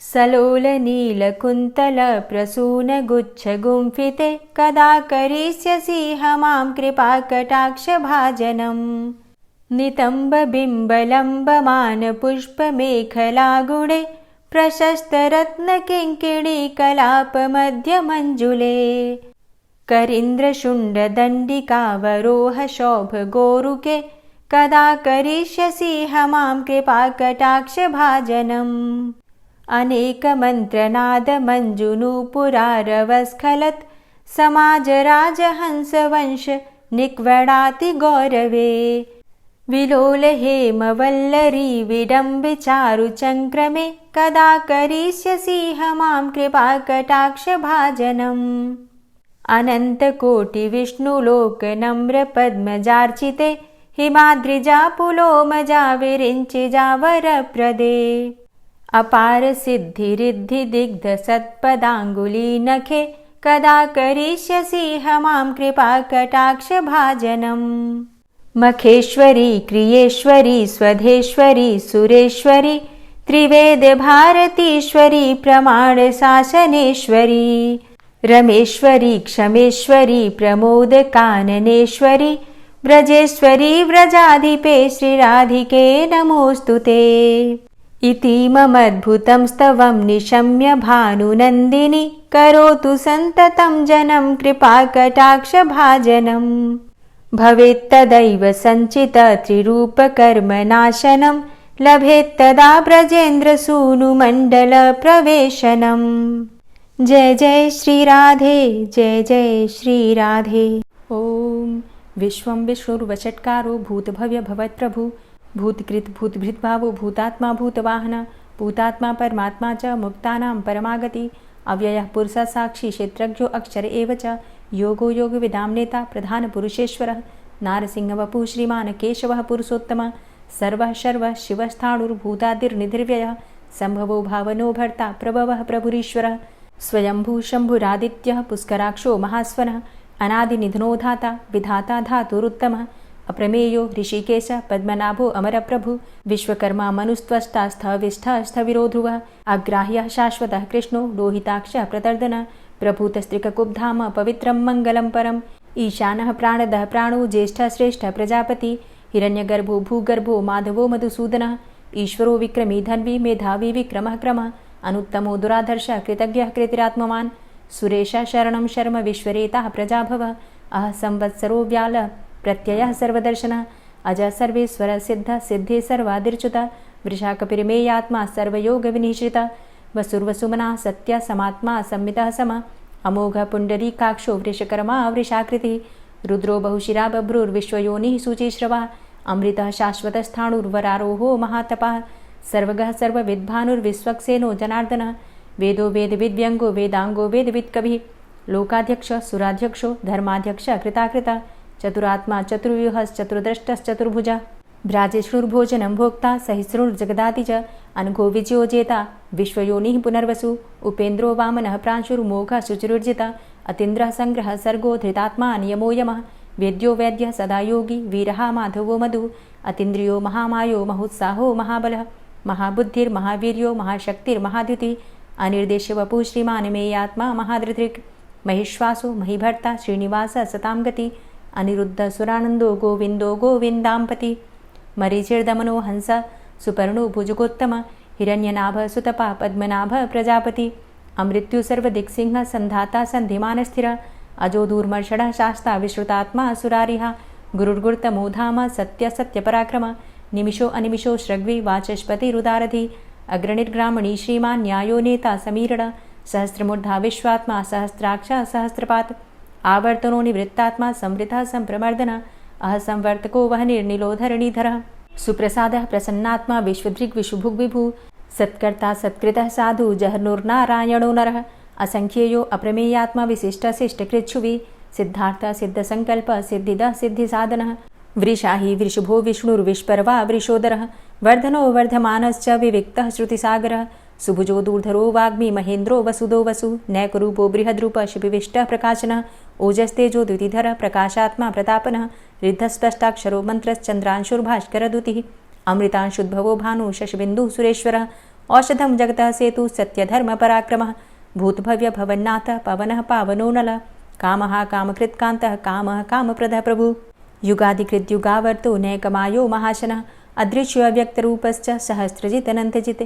सलोलनीलकुन्तलप्रसूनगुच्छगुम्फिते कदा करिष्यसि मां कृपाकटाक्षभाजनम्। नितम्बबिम्बलम्बमानपुष्पमेखलागुणे प्रशस्तरत्नकिङ्किणीकलापमध्यमञ्जुले। करीन्द्रशुण्डदण्डिकावरोहशोभगोरुके कदा करिष्यसि मां कृपाकटाक्षभाजनम्। अनेकमन्त्रनादमञ्जुनूपुरारवस्खलत् समाजराजहंसवंश निक्वडातिगौरवे। विलोलहेमवल्लरी विडम्बिचारुचङ्क्रमे कदा करिष्यसि मां कृपाकटाक्षभाजनम्। अनन्तकोटिविष्णुलोकनम्रपद्मजार्चिते हिमाद्रिजापुलोमजाविरिञ्चिजावरप्रदे। अपारसिद्धिरिद्धिदिग्धसत्पदाङ्गुलीनखे कदा करिष्यसि मां कृपाकटाक्षभाजनम्। मखेश्वरी क्रियेश्वरी स्वधेश्वरी सुरेश्वरी त्रिवेदभारतीश्वरी प्रमाणशासनेश्वरी। रमेश्वरी क्षमेश्वरी प्रमोदकाननेश्वरी व्रजेश्वरी व्रजाधिपे श्रीराधिके नमोऽस्तुते। इतीममद्भुतं स्तवं निशम्य भानुनन्दिनी करोतु सन्ततं जनं कृपाकटाक्षभाजनम्। भवेत्तदैव सञ्चितत्रिरूपकर्मनाशनं लभेत्तदा ब्रजेन्द्रसूनुमण्डलप्रवेशनम्। जय जय श्री राधे, जय जय श्री राधे। ओम विश्वं विष्णुर्वषट्कारो भूतभव्य भवत्प्रभु भूतकृत भूतभृद्भावो भूतात्मा भूतवाहन भूतात्मा परमात्मा च मुक्तानां परमागति अव्ययः पुरुषः साक्षी क्षेत्रज्ञो अक्षर एव च योगो योगविदां नेता प्रधानपुरुषेश्वरः नारसिंहवपुः श्रीमान् केशवः पुरुषोत्तमः सर्वः शर्वः शिवस्थाणुर्भूतादिर्निधिर्व्ययः सम्भवो भावनो भर्ता प्रभवः प्रभुरीश्वरः स्वयंभू शम्भुरादित्यः पुष्कराक्षो महास्वनः अनादिनिधनो धाता विधाता धातुरुत्तमः अप्रमेयो ऋषिकेश पद्मनाभो अमरप्रभु विश्वकर्मा मनुस्त्वष्टा स्थविष्ठः स्थविरो ध्रुवः अग्राह्यः शाश्वतः कृष्णो लोहिताक्षः प्रतर्दनः प्रभूतस्त्रिककुब्धाम पवित्रं मङ्गलं परम् ईशानः प्राणदः प्राणो ज्येष्ठः श्रेष्ठः प्रजापति हिरण्यगर्भो भूगर्भो माधवो मधुसूदनः ईश्वरो विक्रमी धन्वी मेधावी विक्रमः क्रमः अनुत्तमो दुराधर्षः कृतज्ञः कृतिरात्मवान् सुरेशः शरणं शर्म विश्वरेताः प्रजाभवः अह संवत्सरो व्यालः प्रत्ययः सर्वदर्शनः अजः सर्वेश्वरः सिद्धः सिद्धे सर्वादिर्च्युतः वृषाकपिर्मेयात्मा सर्वयोगविनिश्रितः वसुर्वसुमनः सत्यः समात्मा संमितः समः अमोघः पुण्डरीकाक्षो वृषकर्मा वृषाकृतिः रुद्रो बहुशिरा बभ्रुर्विश्वयोनिः शुचिश्रवः अमृतः शाश्वतस्थाणुर्वरारोहो महातपः सर्वगः सर्वविद्भानुर्विश्वक्सेनो जनार्दनः वेदो वेदविद्व्यङ्गो वेदाङ्गो वेदवित्कविः लोकाध्यक्ष सुराध्यक्षो धर्माध्यक्ष कृताकृता चतुरात्मा चतुर्व्यूहश्चतुर्द्रष्टश्चतुर्भुजा भ्राजिष्णुर्भोजनं भोक्ता सहिष्णुर्जगदाति च अनघो विजयोजेता विश्वयोनिः पुनर्वसु उपेन्द्रो वामनः प्रांशुर्मोघः शुचिरुर्जिता अतीन्द्रः संग्रहः सर्गो धृतात्मा नियमो यमः वेद्यो वैद्यः सदा योगी वीरः माधवो मधु अतीन्द्रियो महामायो महोत्साहो महाबलः महाबुद्धिर्महावीर्यो महाशक्तिर्महाद्युतिः अनिर्देश्य वपुः श्रीमान् मेयात्मा महाधृतिर् महिश्वासो महीभर्ता श्रीनिवास सतां गति अनिरुद्ध सुरानन्दो गोविन्दो गोविन्दाम्पति मरीचिर्दमनो हंस सुपर्णो भुजगोत्तम हिरण्यनाभ सुतपा पद्मनाभ प्रजापति अमृत्यु सर्वदिक्सिंह संधाता संधिमानस्थिर अजो दूर्मर्षणः शास्ता विश्रुतात्मा सुरारिः गुरुर्गुर्तमो धाम सत्य सत्यपराक्रम निमिषो अनिमिषो श्रग्वी वाचस्पतिरुदारधि अग्रणिर्ग्रामणी श्रीमान् न्यायो नेता समीरण सहस्रमूर्धा विश्वात्मा सहस्राक्ष सहस्रपात् आवर्तनो निवृत्तात्मा संवृतः संप्रमर्दन अहसंवर्तको वहनिर्निलोधरणीधरः सुप्रसादः प्रसन्नात्मा विश्वदृग् विशुभुग् विभु सत्कर्ता सत्कृतः साधु जहर्नुर्नारायणो नरः असंख्येयो अप्रमेयात्मा विशिष्टशिष्टकृच्छुवि सिद्धार्थ सिद्धसंकल्प सिद्धिदः सिद्धिसाधनः वृषाहि वृषभो विष्णुर्विष्पर्वा वृषोदरः वर्धनो वर्धमानश्च विविक्तः श्रुतिसागरः सुभुजो दूर्धरो वाग्मी महेन्द्रो वसुदो वसु नैकरूपो बृहद्रूप शिपिविष्टः प्रकाशनः ओजस्तेजो द्युतिधर प्रकाशात्मा प्रतापनः रिद्धस्पष्टाक्षरो मन्त्रश्चन्द्रांशुर्भास्करद्युतिः अमृतांशुद्भवो भानु शशबिन्दुः सुरेश्वरः औषधं जगतः सेतु सत्यधर्मपराक्रमः भूतभव्य भवन्नाथ पवनः पावनो नलः कामः कामकृत्कान्तः कामः कामप्रदः प्रभु युगादिकृद्युगावर्तो नैकमायो महाशनः अदृश्यो अव्यक्तरूपश्च सहस्रजितनन्तजित्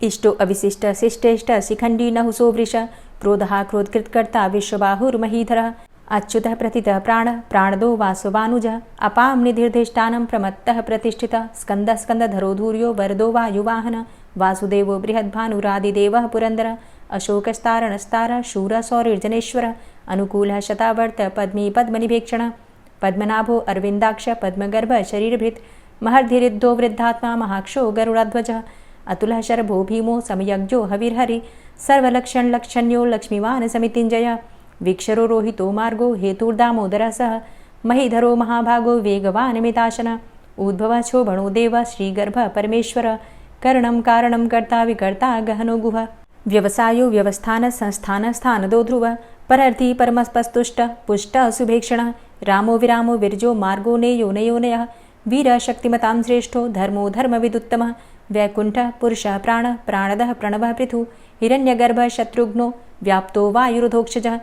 इष्टो अविशिष्ट शिष्टेष्ट शिखण्डी नहुसो वृष क्रोधः क्रोधकृत्कर्ता विश्वबाहुर्महीधरः अच्युतः प्रतितः प्राणः प्राणदो वासवानुजः अपां निधिर्धिष्ठानं प्रमत्तः प्रतिष्ठितः स्कन्दः स्कन्दधरो धूर्यो वरदो वायुवाहनः वासुदेवो बृहद्भानुरादिदेवः पुरन्दरः अशोकस्तारणस्तारः शूरः सौरिर्जनेश्वरः अनुकूलः शतावर्त पद्मी पद्मनिभेक्षणः पद्मनाभो अरविन्दाक्ष पद्मगर्भ शरीरभृत् महर्धिरिद्धो वृद्धात्मा महाक्षो गरुडाध्वजः अतुलः शरभो भीमो समयज्ञो हविर्हरि सर्वलक्षणलक्षण्यो लक्ष्मीवान् समितिञ्जयः वीक्षरो रोहितो मार्गो हेतुर्दामोदरः सह महीधरो महाभागो वेगवान् मिताशनः उद्भवः क्षोभणो देवः श्रीगर्भः परमेश्वरः करणं कारणं कर्ता विकर्ता गहनो गुहः व्यवसायो व्यवस्थान संस्थान स्थानदो ध्रुवः परर्थी परमस्पस्तुष्टः पुष्टः सुभेक्षणः रामो विरामो विरजो मार्गो नेयो नयोनयः वीरः शक्तिमतां श्रेष्ठो धर्मो धर्मविदुत्तमः वैकुण्ठः पुरुषः प्राणः प्राणदः प्रणवः पृथुः हिरण्यगर्भः शत्रुघ्नो व्याप्तो वायुरुधोक्षजः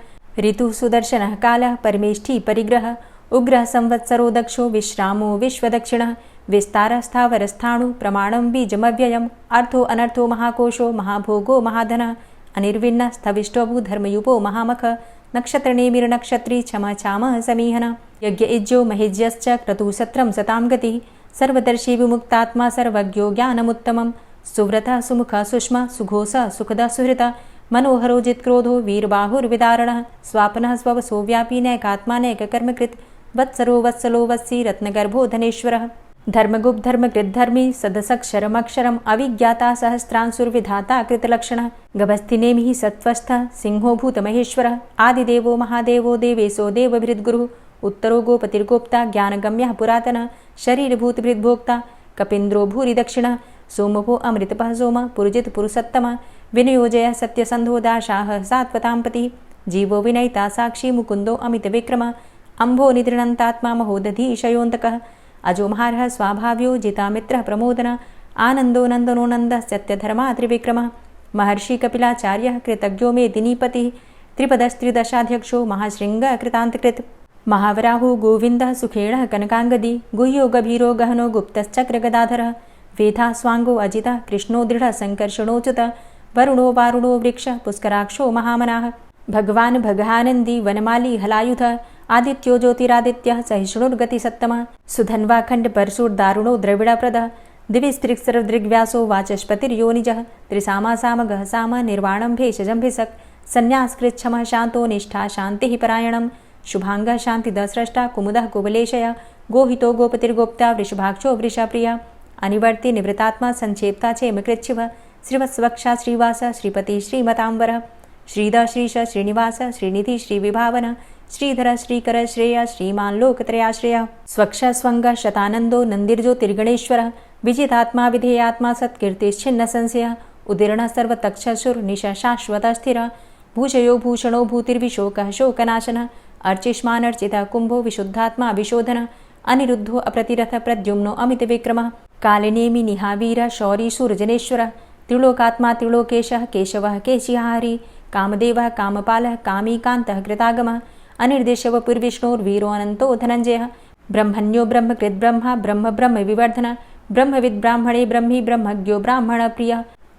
ऋतुः सुदर्शनः कालः परमेष्ठी परिग्रहः उग्रः संवत्सरो दक्षो विश्रामो विश्वदक्षिणः विस्तारः स्थावरस्थाणु प्रमाणं बीजमव्ययम् अर्थो अनर्थो महाकोशो महाभोगो महाधनः अनिर्विण्णः स्थविष्टोभू धर्मयुपो महामख नक्षत्रनेमिर्नक्षत्री क्षमा क्षामः समीहनः यज्ञ इज्यो महेज्यश्च क्रतुसत्रं सतां गतिः सर्वदर्शी विमुक्तात्मा सर्वज्ञो ज्ञानमुत्तमं सुव्रतः सुमुखः सुष्मा सुघोषः सुखदः सुहृतः मनोहरो जित्क्रोधो वीरबाहुर्विदारणः स्वापनः स्ववसो व्यापी नैकात्मा नैककर्मकृत् वत्सरो वत्सलो वत्सी रत्नगर्भो धनेश्वरः धर्मगुप्त धर्मकृद्धर्मी सदसक्षरमक्षरम् अविज्ञाता सहस्रांशुर्विधाता कृतलक्षणः गभस्तिनेमिः सत्त्वस्थः सिंहो भूतमहेश्वरः आदिदेवो महादेवो देवेशो देवभृद्गुरुः उत्तरो गोपतिर्गोप्ता ज्ञानगम्यः पुरातनः शरीरभूतभृद्भोक्ता कपीन्द्रो भूरि दक्षिणः सोमभो अमृतपः सोमः पुरुजित पुरुषोत्तमः विनयोजयः सत्यसन्धो दाशाः सात्वताम्पतिः जीवो विनयिता साक्षी मुकुन्दो अमितविक्रमः अम्भो निद्रणन्तात्मा महोदधीशयोऽन्तकः अजोमहारः स्वाभाव्यो जितामित्रः प्रमोदनः आनन्दो नन्दनो नन्दः सत्यधर्मा त्रिविक्रमः महर्षि कपिलाचार्यः कृतज्ञो मेदिनीपतिः त्रिपदस्त्रिदशाध्यक्षो महाशृङ्गः कृतान्तकृत् महावराहो गोविन्दः सुखेणः कनकाङ्गदी गुह्यो गभीरो गहनो गुप्तश्चक्रगदाधरः वेधा स्वाङ्गो अजितः कृष्णो दृढः सङ्कर्षणोच्युतः वरुणो वारुणो वृक्षः पुष्कराक्षो महामनाः भगवान् भगानन्दी वनमाली हलायुधः आदित्यो ज्योतिरादित्यः सहिष्णुर्गतिसत्तमः सुधन्वा खण्डपरशुर्दारुणो द्रविडप्रदः दिविस्त्रिक्सरदृग्व्यासो वाचस्पतिर्योनिजः त्रिसामा सामगः साम निर्वाणं भेषजं भिषक् सन्न्यासकृच्छमः शान्तो निष्ठा शान्तिः परायणं शुभांग शांतिद स्रष्टा कुमुदः कुवलेशय गोहितो गोपतिर्गोप्ता वृषभाक्षो वृषप्रिया अनिवर्ति निवृतात्मा संक्षेप्ता चेमकृच्छिव श्रीवत्सवक्षा श्रीवास श्रीपति श्रीमतांबर श्रीद श्रीश श्रीनिवास श्रीनिधि श्रीविभावन श्रीधर श्रीकर श्रेय श्रीमान लोकत्रयाश्रय स्वक्ष स्वंग शतानंदो नंदिर्ज्योतिर्गणेश्वर विजितात्मा विधेयात्मा सत्कीर्तिश्छिन्न संशय उदीर्ण सर्वतक्षसुर निश शाश्वत स्थिर भूषयो भूषणो भूतिर्विशोकः शोकनाशन अर्चिष्मानर्चित कुंभो विशुद्धात्मा विशोधन अनिरुद्धो अप्रतिरथ प्रद्युम्नो अमित विक्रम कालिनेमि निहावीर शौरी सूर्यजनेश्वर त्रिलोकात्मा त्रिलोकेशः केशवः केशिहारी कामदेवः कामपालः कामीकान्तः कृतागमः अनिर्देशव पुर्विष्णोर्वीरो अनंतो धनंजयः ब्रह्मण्यो ब्रह्मकृद्ब्रह्मा ब्रह्म ब्रह्म विवर्धन ब्रह्मविद् ब्राह्मणे ब्रह्मी ब्रह्मज्ञो ब्राह्मण प्रिय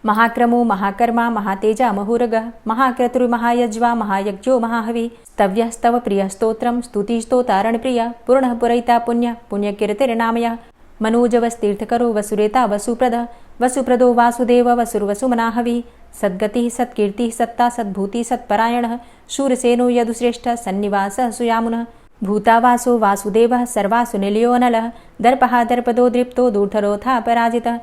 महाक्रमो महाकर्मा महातेजा महुरगः महाक्रतुर्महायज्वा महायज्ञो महाहवि स्तव्यस्तव प्रिय स्तोत्रं स्तुतिस्तोतारण प्रिय पूर्णः पुरैता पुण्य पुण्यकीर्तिर्नामयः मनोजवस्तीर्थकरो वसुरेता वसुप्रद वसुप्रदो वासुदेव वसुर्वसुमनाहवि सद्गतिः सत्कीर्तिः सत्ता सद्भूति सत्परायणः शूरसेनो यदुश्रेष्ठः सन्निवासः सुयामुनः भूतावासो वासुदेवः सर्वासु निलयो नलः दर्पः दर्पदो दृप्तो दूर्धरोथा पराजितः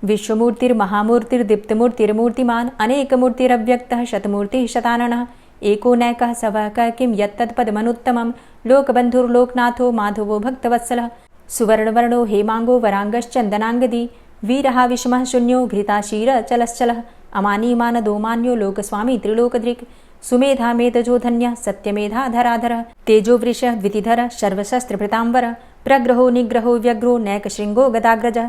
विश्वमूर्तिर्महामूर्तिर्दीप्तमूर्तिर्मूर्तिमान् अनेकमूर्तिरव्यक्तः शतमूर्तिः शताननः एको नैकः सवः क किं यत्तत्पदमनुत्तमं लोकबन्धुर्लोकनाथो माधवो भक्तवत्सलः सुवर्णवर्णो हेमांगो वरांगश्चन्दनांगदी वीरः विषमः शून्यो घृताशीर चलश्चलः अमानीमानदो मान्यो लोकस्वामी त्रिलोकदृक् सुमेधा मेधजो धन्यः सत्यमेधा धराधर तेजो वृषः द्वितिधर सर्वशस्त्रभृतांबर प्रग्रहो निग्रहो व्यग्रो नैकशृंगो गदाग्रज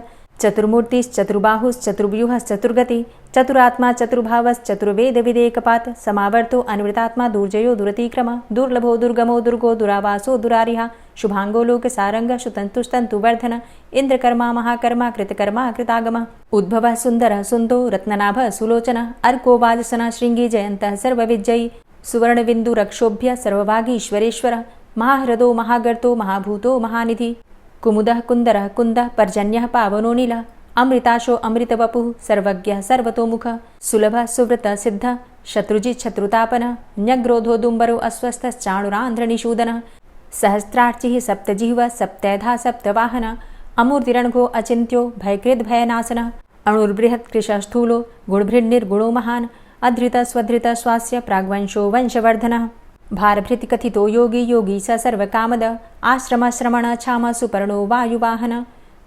चतुर्मूर्तिश्चतुर्बाहुश्चतुर्व्यूहश्चतुर्गति चतुरात्मा चतुर्भावश्चतुर्वेद विदेकपात समावर्तो अनिवृतात्मा दुर्जयो दुरतिक्रम दुर्लभो दुर्गमो दुर्गो दुरावासो दुरारिहा शुभांगो लोक सारंग सुतंतुस्तंतुवर्धन इंद्रकर्मा महाकर्मा कृतकर्मा कृतागम उद्भव सुंदर सुंदो रत्ननाभ सुलोचन अर्को वाजसन श्रृंगी जयंत सर्वविजयी सुवर्णबिंदु रक्षोभ्य सर्वभागीश्वरेश्वर महाहृदो महागर्तो महाभूतो महानिधि कुमुदः कुंदरः कुंदः पर्जन्यः पावनो नीलः अमृताशो अमृतवपुः सर्वज्ञः सर्वतोमुख सुलभः सुव्रतः सिद्धः शत्रुजित् शत्रुतापनः न्यग्रोधो दुम्बरो अस्वस्थश्चाणुरान्ध्रनिषूदनः सहस्रार्चिः सप्तजिह्वः सप्तैधा सप्तवाहनः अमूर्तिरणघो अचिन्त्यो भयकृद्भयनाशनः अणुर्बृहत् कृशस्थूलो गुणभृन्निर्गुणो महान् अधृतः स्वधृतः स्वास्य प्राग्वंशो वंशवर्धनः भारभृति कथितो योगी योगी स सर्वकामद आश्रम श्रमण छाम सुपर्णो वायुवाहन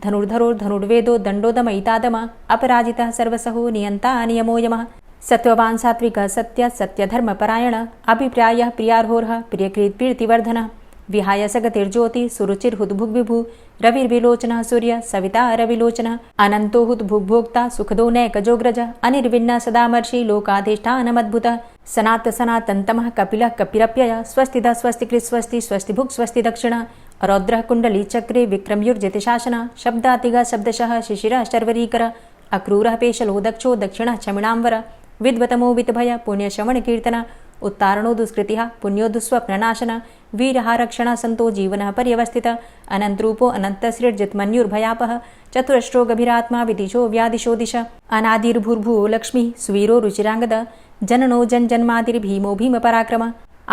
धनुर्धरोर्धनुर्वेदो दण्डोदमयितादम अपराजितः सर्वसहो नियन्ता नियमो यमः सत्त्ववान् सात्विकः सत्य सत्यधर्मपरायण अभिप्रायः प्रियार्होर्ह प्रियकृत्प्रीतिवर्धनः विहाय सगतिर्ज्योति सुरुचिर्हुद्भुग्विभु रविर्विलोचनः सूर्य सविता रविलोचनः अनन्तो हुद्भुग्भोक्ता सुखदो नैकजोग्रज अनिर्विण्ण सदामर्षि लोकाधिष्ठानमद्भुत सनात सनातन्तमः कपिलः कपिरप्यय स्वस्तिदा स्वस्तिकृत् स्वस्ति स्वस्तिभुक् स्वस्ति दक्षिण रौद्रः कुण्डली चक्रे विक्रमयुर्जितशासन शब्दातिग शब्दशः शिशिरः शर्वरीकर अक्रूरः पेशलो दक्षो दक्षिणः क्षमिणाम्बर विद्वतमो वितभय पुण्यश्रवणकीर्तन उत्तारणो दुष्कृतिः पुण्यो दुःस्वप्ननाशन वीरः रक्षण संतो जीवनः पर्यवस्थित अनन्तरूपो अनन्तसृर्जितमन्युर्भयापः चतुरश्रो गभीरात्मा विदिशो व्यादिशो दिश अनादिर्भूर्भुवो लक्ष्मीः सुवीरो रुचिराङ्गद जननो जन्मादिर्भीमो भीमपराक्रम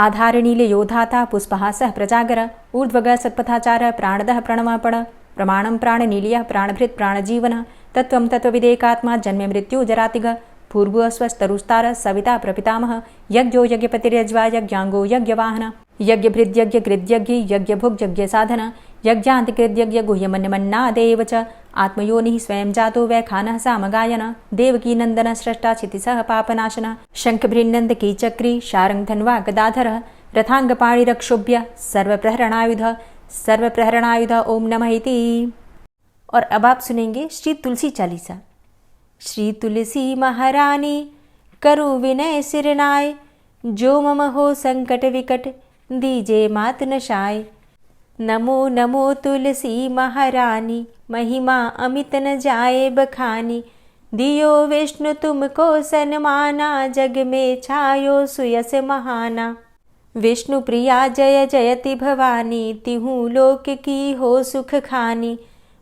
आधारनीलयोधाता पुष्पहासः प्रजागर ऊर्ध्वगः सत्पथाचार प्राणदः प्रणमपण प्रमाणं प्राणनीलयः प्राणभृत् प्राणजीवन तत्त्वं तत्त्वविदेकात्मा जन्म मृत्यु जरातिग पूर्व स्वस्तरुस्तार सविता प्रपितामह यज्ञो यज्ञपतिर्यज्वा यज्ञांगो यज्ञवाहन यज्ञभृद्यज्ञ कृद्यज्ञ यज्ञभुग् यज्ञसाधन यज्ञान्तिकृद्यज्ञ गुह्यमन्यमन्नादेव च आत्मयोनिः स्वयं जातो वैखानः सामगायन देवकी नन्दन स्रष्टा क्षितिसः पापनाशन शङ्खभृन्नन्द कीचक्री शारङ्गधन्वा गदाधरः रथाङ्गपाणिरक्षोभ्य सर्वप्रहरणायुध ओम नमः इति। और अब आप सुनेंगे श्री तुलसी चालीसा। श्री तुलसी महारानी करु विनय सिरनाय, जो मम हो संकट विकट दीजे मात नशाय। नमो नमो तुलसी महारानी, महिमा अमित न जाए बखानी। दियो विष्णु तुमको सन्माना, जग में छायो सुयस महाना। विष्णु प्रिया जय जयति भवानी, तिहु लोक की हो सुख खानी।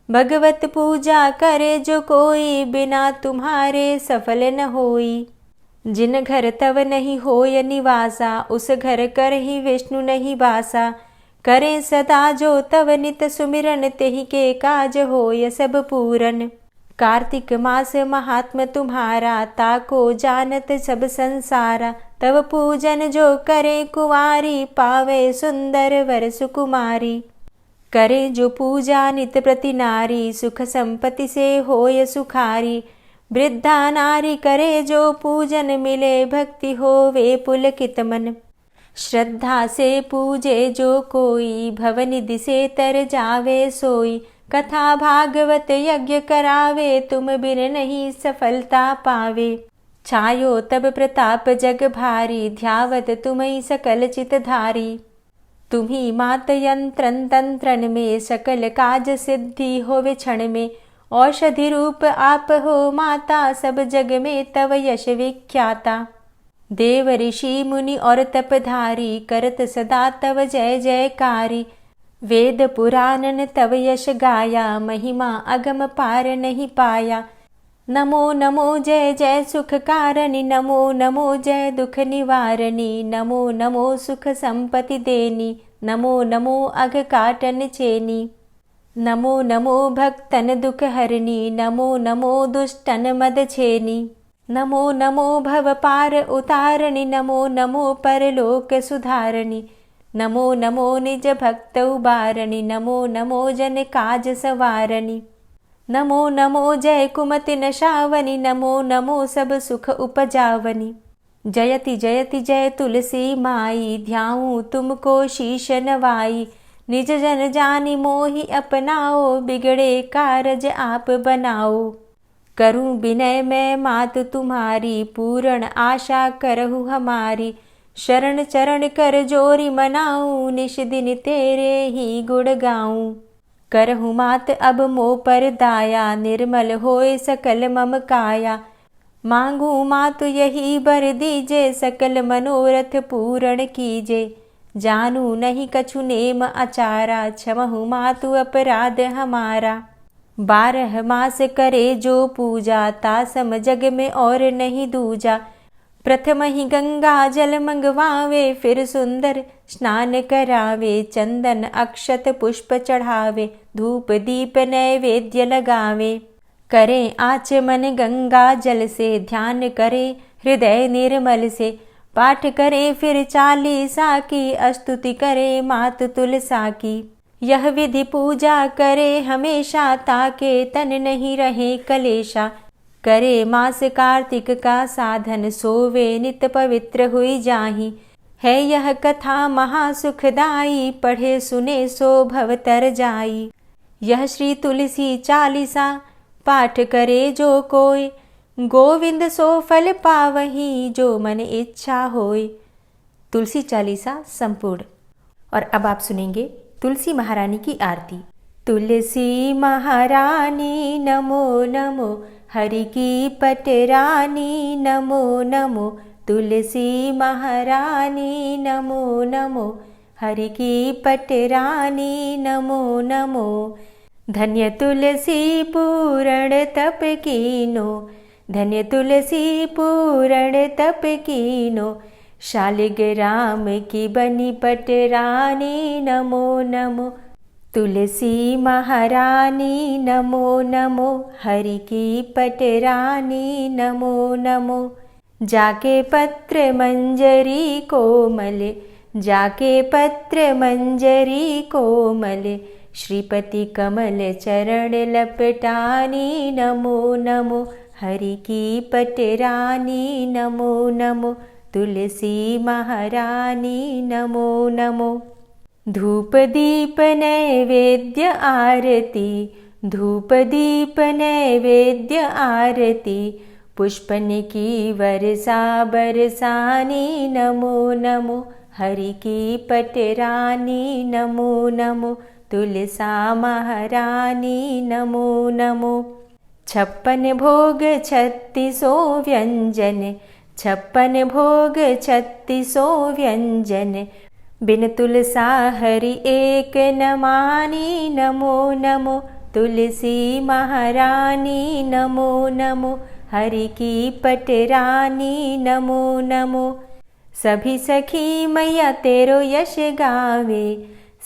भगवत पूजा करे जो कोई, बिना तुम्हारे सफल न होई। जिन घर तव नहीं होय निवासा, उस घर कर ही विष्णु नहीं बासा। करे सदा जो तव नित सुमिरन, तेहि के काज होय सब पूरन। कार्तिक मास महात्म तुम्हारा, ताको जानत सब संसारा। तव पूजन जो करे कुंवारी, पावे सुंदर वर सुकुमारी। करे जो पूजा नित प्रति नारी, सुख संपत्ति से होय सुखारी। वृद्धा नारी करे जो पूजन, मिले भक्ति होवे पुलकित मन। श्रद्धा से पूजे जो कोई, भवनिधि से तर जावे सोई। कथा भागवत यज्ञ करावे, तुम बिन नहीं सफलता पावे। छायो तब प्रताप जग भारी, ध्यावत तुम्हि सकल चित धारी। तुम्ही मात यंत्रन तंत्रन में, सकल काज सिद्धि होवे क्षण में। औषधि रूप आप हो माता, सब जग में तव यश विख्याता। देव ऋषि मुनि और तपधारी, करत सदा तव जय जयकारी। वेद पुराणन तव यश गाया, महिमा अगम पार नहीं पाया। नमो नमो जय जय सुख कारणी, नमो नमो जय दुख निवारणी। नमो नमो सुख संपत्ति देनी, नमो नमो अघ काटन चेनी। नमो नमो भक्तन दुख हरणी, नमो नमो दुष्टन मद छेनी। नमो नमो भव पार उतारणी, नमो नमो परलोक सुधारणी। नमो नमो निज भक्त उबारणी, नमो नमो जन काज सवारणी। नमो नमो जय कुमति नशावनी, नमो नमो सब सुख उपजावनी। जयति जयति जय तुलसी माई, ध्याऊं तुमको शीश नवाई। निज जन जानि मोहि अपनाओ, बिगड़े कारज आप बनाओ। करूं विनय मैं मात तुम्हारी, पूर्ण आशा करहु हमारी। शरण चरण कर जोरी मनाऊं, निश दिन तेरे ही गुण गाऊं। करहु मात अब मोह पर दाया, निर्मल होए सकल मम काया। मांगू मातु यही बर दीजे, सकल मनोरथ पूर्ण कीजे। जानू नहीं कछु नेम आचारा, क्षमहु मातु अपराध हमारा। 12 मास करे जो पूजा, तासम जग में और नहीं दूजा। प्रथम ही गंगा जल मंगवावे, फिर सुंदर स्नान करावे। चंदन अक्षत पुष्प चढ़ावे, धूप दीप नैवेद्य लगावे। करे आचमन गंगा जल से, ध्यान करे हृदय निर्मल से। पाठ करे फिर 40 की, स्तुति करे मात तुलसा की। यह विधि पूजा करे हमेशा, ताके तन नहीं रहे कलेशा। करे मास कार्तिक का साधन, सोवे नित पवित्र हुई जाहि। है यह कथा महासुखदाई, पढ़े सुने सो भव तर जाई। यह श्री तुलसी 40 पाठ करे जो कोय, गोविंद सो फल पावही, जो मन इच्छा होय। तुलसी 40 संपूर्ण। और अब आप सुनेंगे तुलसी महारानी की आरती। तुलसी महारानी नमो नमो, हरि की पटरानी नमो नमो। तुलसी महारानी नमो नमो, हरि की पटरानी नमो नमो। धन्य तुलसी पूर्ण तप कीनो, धन्य तुलसी पूर्ण तप कीनो। शालिग्राम की बनी पटरानी नमो नमो। तुलसी महारानी नमो नमो, हरि की पटरानी नमो नमो। जाके पत्र मंजरी कोमल, जाके पत्र मंजरी कोमल। श्रीपति कमल चरण लपटानी नमो नमो, हरि की पटरानी नमो नमो। तुलसी महारानी नमो नमो। धूप दीप नैवेद्य आरती, धूप दीप नैवेद्य आरती। पुष्पन की वर्षा बरसानी नमो नमो, हरि की पटरानी नमो नमो। तुलसा महारानी नमो नमो। 56 भोग 36 व्यंजन, 56 भोग 36 व्यंजन। बिन तुलसा हरि एक न मानी नमो नमो। तुलसी महारानी नमो नमो, हरि की पटरानी नमो नमो। सभी सखी मैया तेरो यश गावे,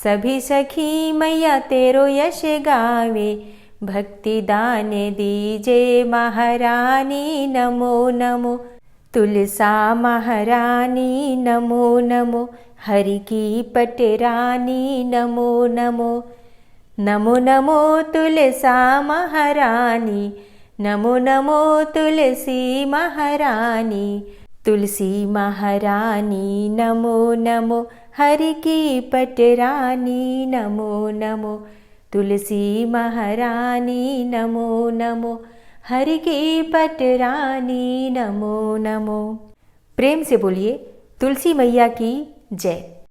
सभी सखी मैया तेरो यश गावे, भक्ति दान दीजे महारानी नमो नमो। तुलसा महारानी नमो नमो, हरि की पटरानी नमो नमो। नमो नमो तुलसा महारानी, नमो नमो तुलसी महारानी। तुलसी महारानी नमो नमो, हरि की पटरानी नमो नमो। तुलसी महारानी नमो नमो, हरि की पटरानी नमो नमो। प्रेम से बोलिए तुलसी मैया की जय।